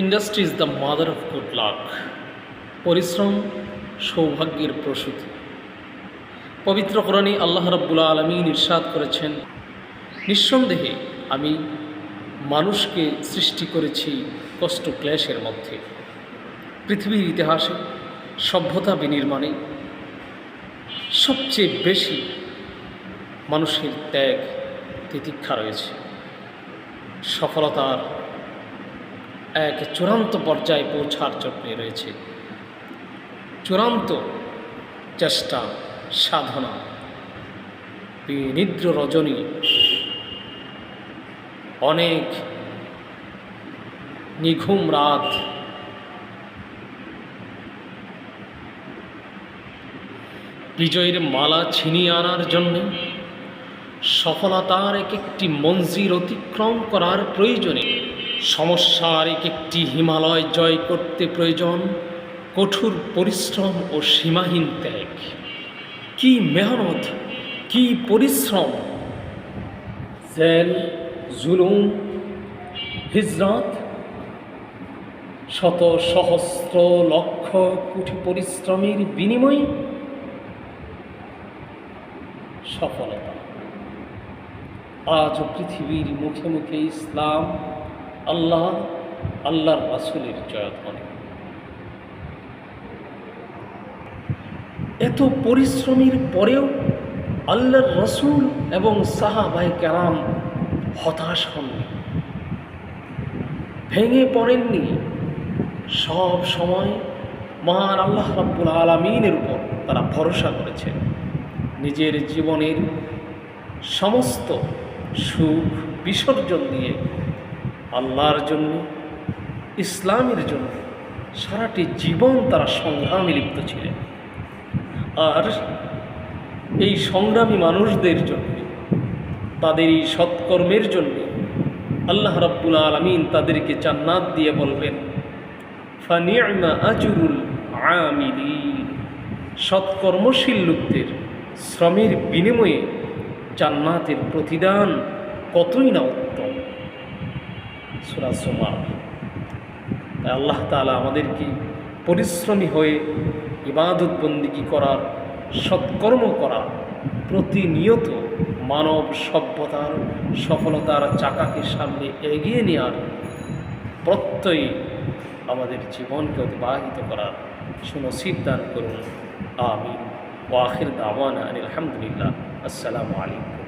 Industry is the mother of good luck. পরিশ্রম সৌভাগ্যের প্রসূতি। পবিত্র কোরআনে আল্লাহ রাব্বুল আলামিন ইরশাদ করেছেন, নিঃসন্দেহে আমি মানুষকে সৃষ্টি করেছি কষ্ট ক্লেশের মধ্যে। পৃথিবীর ইতিহাসে সভ্যতা বিনির্মাণে সবচেয়ে বেশি মানুষের ত্যাগ তিতিক্ষা রয়েছে। সফলতার এক চূড়ান্ত পর্যায়ে পৌঁছার জন্য রয়েছে চূড়ান্ত চেষ্টা, সাধনা, বিনিদ্র রজনী, অনেক নিঘুম রাত, বিজয়ের মালা ছিনিয়ে আনার জন্য সফলতার এক একটি মঞ্জিল অতিক্রম করার প্রয়োজনে সমস্যার এক একটি হিমালয় জয় করতে প্রয়োজন কঠোর পরিশ্রম ও সীমাহীন ত্যাগ। কি মেহনত, কি পরিশ্রম! জেল, জুলুম, হিজরত, শত সহস্র লক্ষ কোটি পরিশ্রমের বিনিময়ে সফলতা। আজ পৃথিবীর মুখে মুখে ইসলাম, আল্লাহর রাসূলের জয়ধ্বনি। এত পরিশ্রমের পরেও আল্লাহর রাসূল এবং সাহাবায়ে কেরাম হতাশ হননি, ভেঙে পড়েননি। সব সময় মহান আল্লাহ রাব্বুল আলামিনের উপর তারা ভরসা করেছেন। নিজের জীবনের সমস্ত সুখ বিসর্জন দিয়ে আল্লাহর জন্য, ইসলামের জন্য সারাটি জীবন তারা সংগ্রামে লিপ্ত ছিলেন। আর এই সংগ্রামী মানুষদের জন্য, তাদের এই সৎকর্মের জন্য আল্লাহ রাব্বুল আলামিন তাদেরকে জান্নাত দিয়ে বলবেন, ফানি'মা আজরুল আমিলিন। সৎকর্মশীল লোকদের শ্রমের বিনিময়ে জান্নাতের প্রতিদান কতই না উত্তম। সূরা জুমার। তাই আল্লাহ তাআলা আমাদেরকে পরিশ্রমী হয়ে ইবাদত বন্দেগী করার, সৎকর্ম করার, প্রতিনিয়ত মানব সভ্যতার সফলতার চাকাকে সামনে এগিয়ে নেওয়ার প্রত্যয়ে আমাদের জীবনকে অতিবাহিত করার সুনসিব দান করুন। আমিন। ওয়া আখির দাওয়ানা আনিল হামদুলিল্লাহ। আসসালামু আলাইকুম।